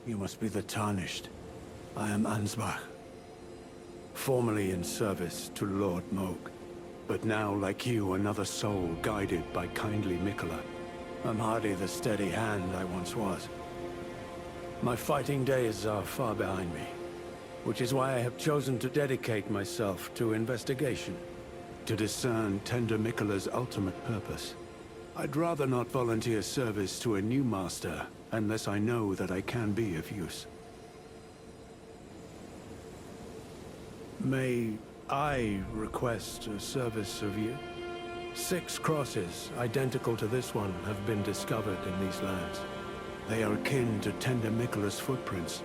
You must be the Tarnished. I am Ansbach. Formerly in service to Lord Mohg, but now, like you, another soul guided by kindly Miquella. I'm hardly the steady hand I once was. My fighting days are far behind me, which is why I have chosen to dedicate myself to investigation, to discern tender Miquella's ultimate purpose. I'd rather not volunteer service to a new master unless I know that I can be of use. May I request a service of you? 6 crosses, identical to this one, have been discovered in these lands. They are akin to tender Miquella's footprints,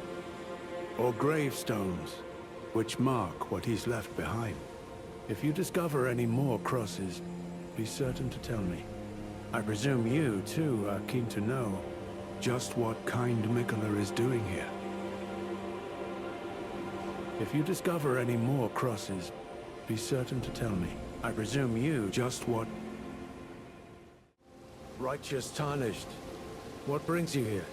or gravestones, which mark what he's left behind. If you discover any more crosses, be certain to tell me. I presume you, too, are keen to know just what kind Miquella is doing here. If you discover any more crosses, be certain to tell me. I presume you just what... Righteous Tarnished. What brings you here?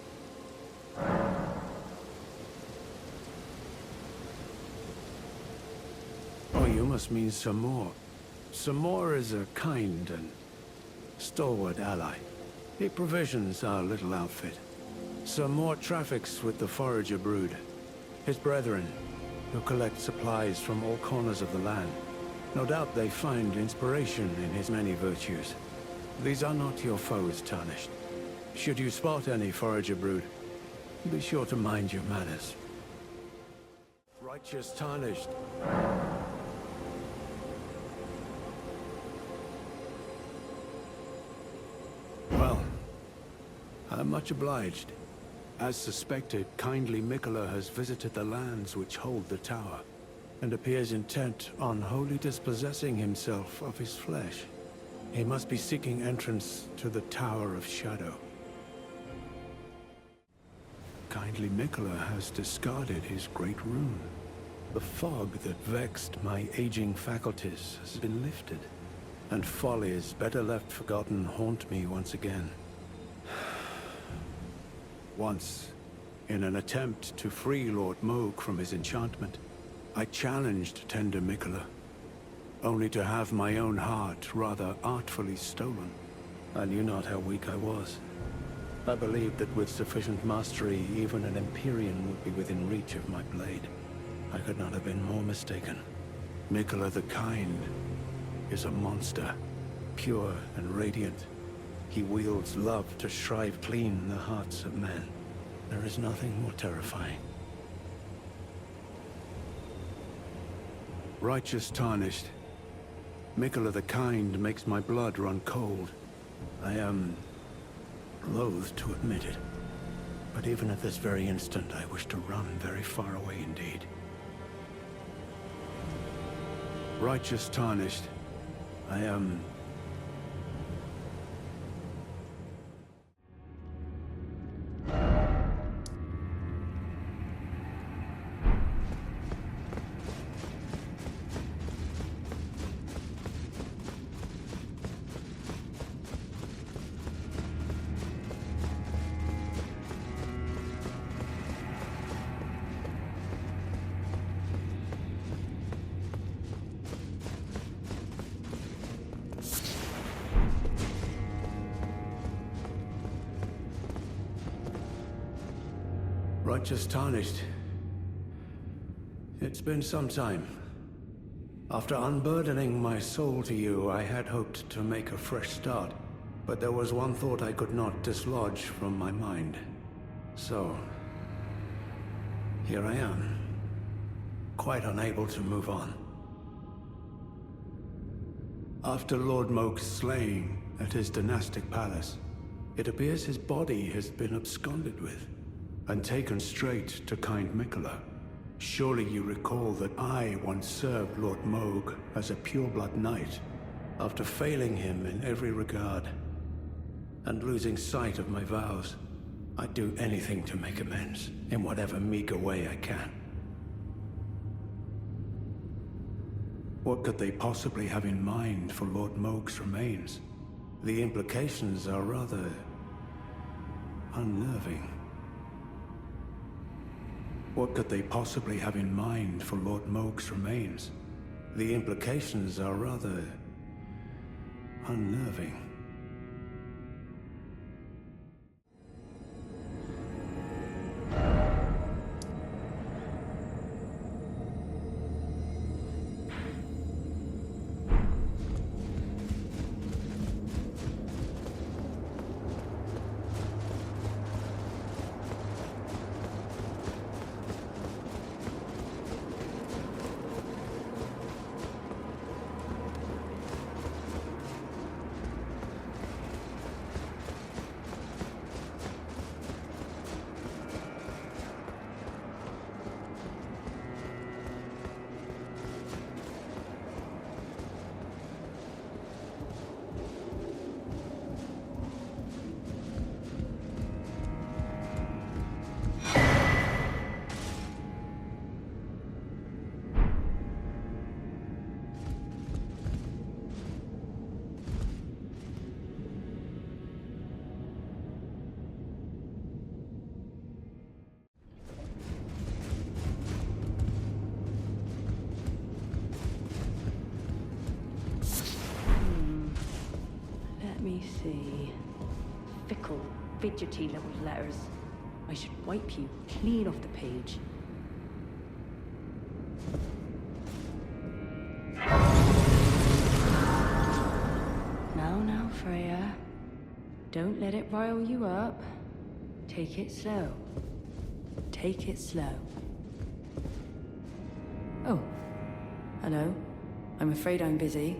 Oh, you must mean Sir Mohg. Sir Mohg is a kind and stalwart ally. He provisions our little outfit. Sir Mohg traffics with the Forager brood, his brethren, who collect supplies from all corners of the land. No doubt they find inspiration in his many virtues. These are not your foes, Tarnished. Should you spot any Forager brood, be sure to mind your manners. Righteous Tarnished. Well, I'm much obliged. As suspected, kindly Miquella has visited the lands which hold the tower, and appears intent on wholly dispossessing himself of his flesh. He must be seeking entrance to the Tower of Shadow. Kindly Miquella has discarded his great rune. The fog that vexed my aging faculties has been lifted, and follies better left forgotten haunt me once again. Once, in an attempt to free Lord Mohg from his enchantment, I challenged tender Miquella, only to have my own heart rather artfully stolen. I knew not how weak I was. I believed that with sufficient mastery, even an Empyrean would be within reach of my blade. I could not have been more mistaken. Miquella the Kind is a monster, pure and radiant. He wields love to shrive clean the hearts of men. There is nothing more terrifying. Righteous Tarnished. Miquella the Kind makes my blood run cold. I am loath to admit it, but even at this very instant, I wish to run very far away indeed. Righteous Tarnished. I am... Righteous Tarnished. It's been some time. After unburdening my soul to you, I had hoped to make a fresh start, but there was one thought I could not dislodge from my mind. So, here I am, quite unable to move on. After Lord Mohg's slaying at his dynastic palace, it appears his body has been absconded with and taken straight to kind Miquella. Surely you recall that I once served Lord Mohg as a pureblood knight, after failing him in every regard, and losing sight of my vows. I'd do anything to make amends, in whatever meager way I can. What could they possibly have in mind for Lord Mohg's remains? The implications are rather unnerving. What could they possibly have in mind for Lord Mohg's remains? The implications are rather unnerving. See. Fickle, fidgety little letters. I should wipe you clean off the page. Now, Freya. Don't let it rile you up. Take it slow. Take it slow. Oh. Hello. I'm afraid I'm busy.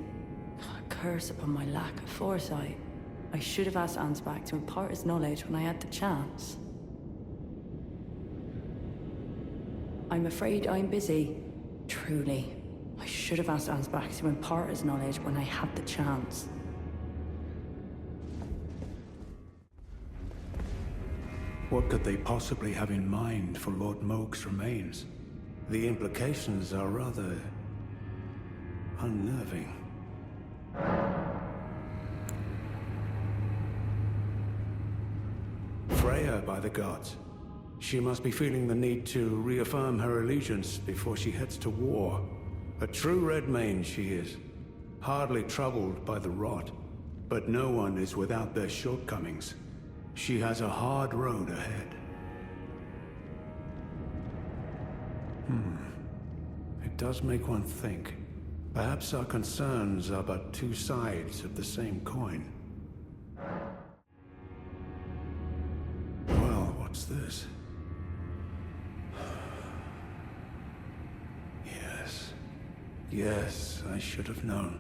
Curse upon my lack of foresight. I should have asked Ansbach to impart his knowledge when I had the chance. I'm afraid I'm busy. Truly. I should have asked Ansbach to impart his knowledge when I had the chance. What could they possibly have in mind for Lord Mohg's remains? The implications are rather unnerving. Freya, by the gods. She must be feeling the need to reaffirm her allegiance before she heads to war. A true Redmane she is, hardly troubled by the rot. But no one is without their shortcomings. She has a hard road ahead. It does make one think. Perhaps our concerns are but two sides of the same coin. Well, what's this? Yes, I should have known.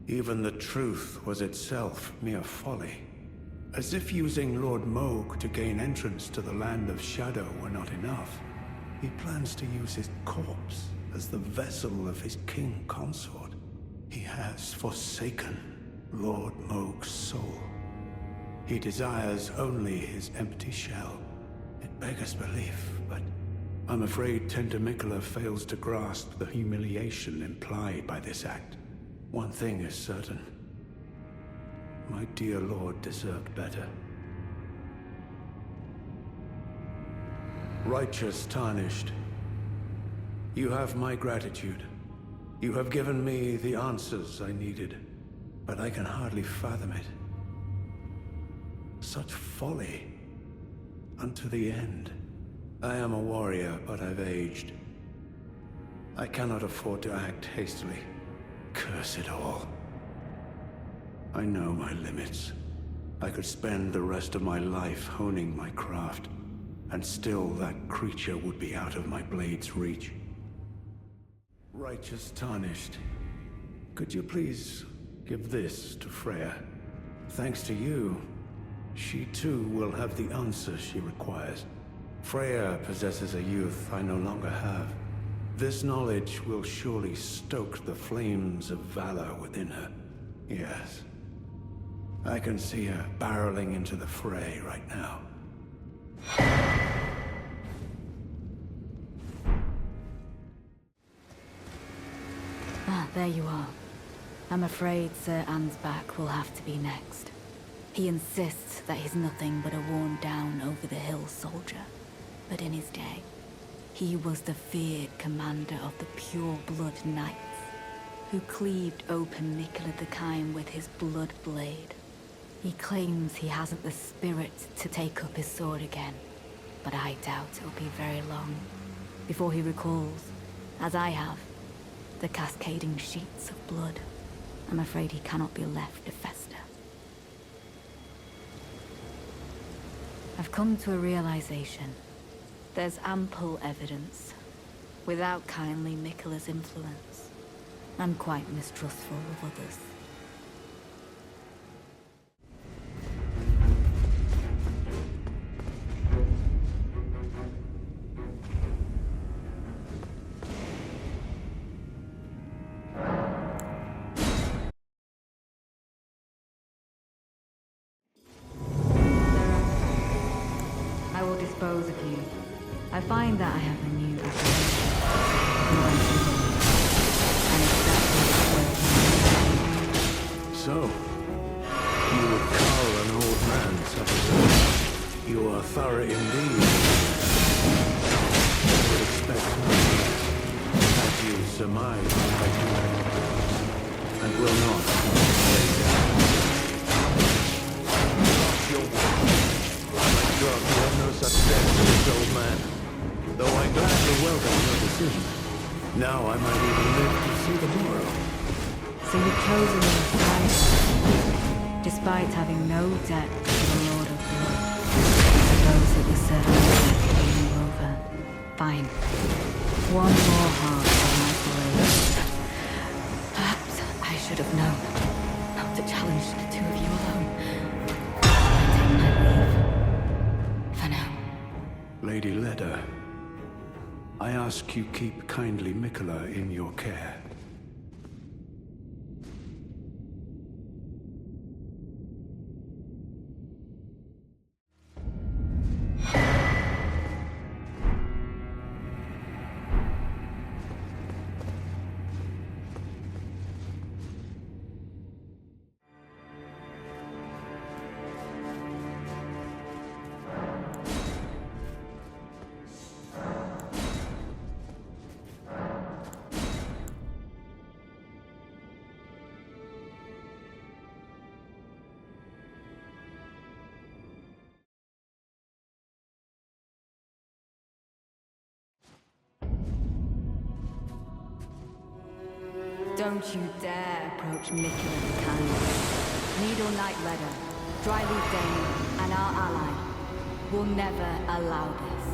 Even the truth was itself mere folly. As if using Lord Mohg to gain entrance to the land of Shadow were not enough, he plans to use his corpse as the vessel of his king consort. He has forsaken Lord Mohg's soul. He desires only his empty shell. It beggars belief, but I'm afraid tender Miquella fails to grasp the humiliation implied by this act. One thing is certain. My dear lord deserved better. Righteous Tarnished, you have my gratitude. You have given me the answers I needed, but I can hardly fathom it. Such folly, unto the end. I am a warrior, but I've aged. I cannot afford to act hastily. Curse it all. I know my limits. I could spend the rest of my life honing my craft, and still that creature would be out of my blade's reach. Righteous Tarnished, could you please give this to Freya? Thanks to you, she too will have the answer she requires. Freya possesses a youth I no longer have. This knowledge will surely stoke the flames of valor within her. Yes. I can see her barreling into the fray right now. There you are. I'm afraid Sir Ansbach will have to be next. He insists that he's nothing but a worn-down, over-the-hill soldier. But in his day, He was the feared commander of the Pure Blood Knights, who cleaved open Miquella the Kind with his blood blade. He claims he hasn't the spirit to take up his sword again, but I doubt it'll be very long before he recalls, as I have, the cascading sheets of blood. I'm afraid he cannot be left to fester. I've come to a realization. There's ample evidence. Without kindly Miquella's influence, I'm quite mistrustful of others. I will dispose of you. I find that I have a new apprehension. And exactly So, you would cull an old man such as I. You are thorough indeed. I would expect nothing less, as you surmise I do, and will not lay down. Lost your word. My God, you have no such sense as this old man. Though I gladly welcome your decision. Now I might even live to see the morrow. So you've chosen your side, despite having no debt to the Lord of Blood. I suppose it was Sir Ansbach who won you over. Fine. One more heart on my parade. Perhaps I should have known not to challenge the two of you alone. I take my leave. For now. Lady Leda, I ask you keep kindly Miquella in your care. Don't you dare approach Miquella the Kind. Needle Knight Leda, Dryleaf Dane, and our ally will never allow this.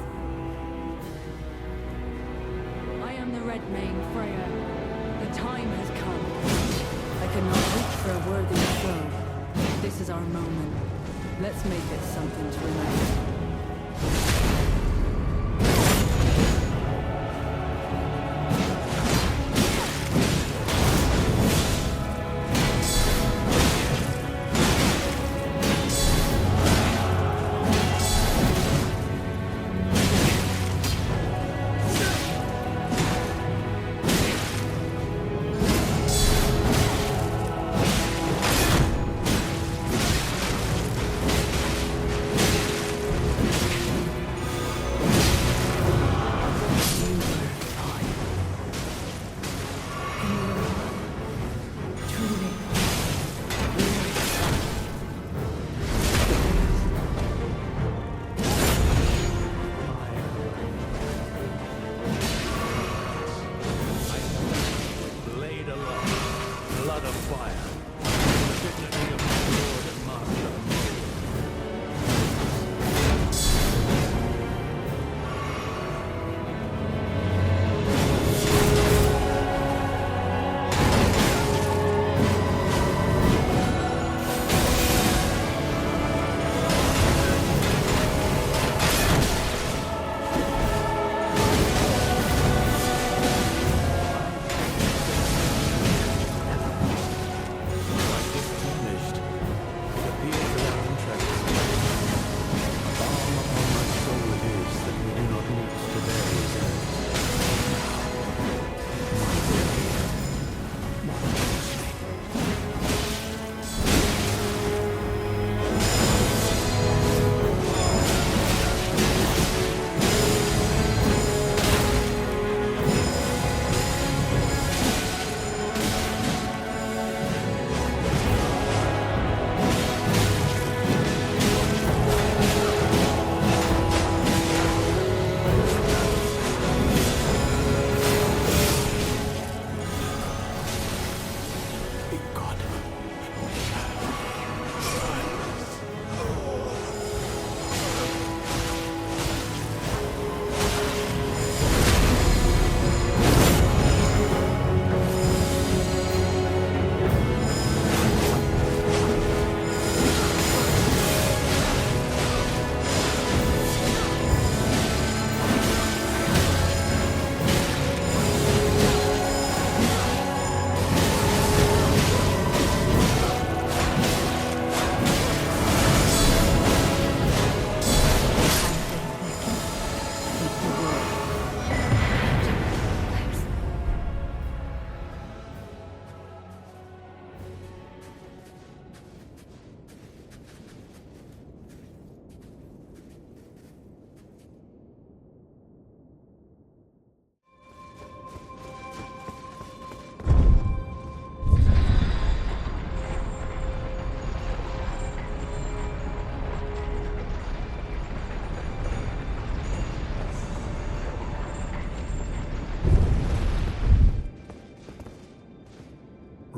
I am the Red Mane Freya. The time has come. I cannot reach for a worthy foe. This is our moment. Let's make it something to remember.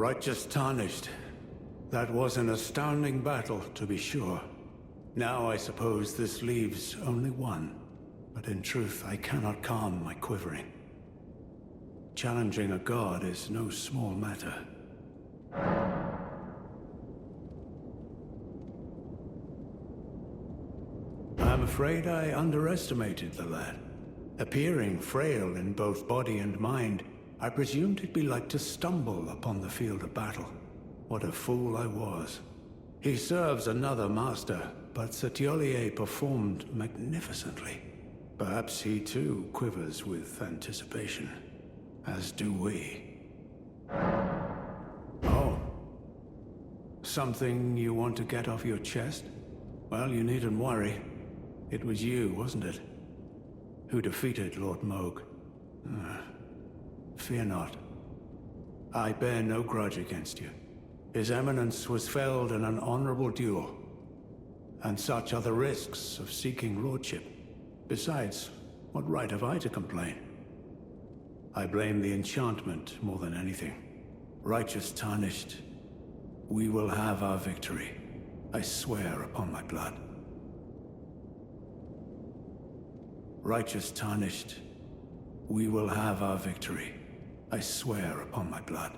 Righteous Tarnished. That was an astounding battle, to be sure. Now I suppose this leaves only one. But in truth, I cannot calm my quivering. Challenging a god is no small matter. I'm afraid I underestimated the lad. Appearing frail in both body and mind, I presumed it'd be like to stumble upon the field of battle. What a fool I was. He serves another master, but Setiolier performed magnificently. Perhaps he too quivers with anticipation, as do we. Oh. Something you want to get off your chest? Well, you needn't worry. It was you, wasn't it? Who defeated Lord Mohg. Fear not. I bear no grudge against you. His Eminence was felled in an honorable duel. And such are the risks of seeking lordship. Besides, what right have I to complain? I blame the enchantment more than anything. Righteous Tarnished, we will have our victory. I swear upon my blood. Righteous Tarnished, we will have our victory. I swear upon my blood.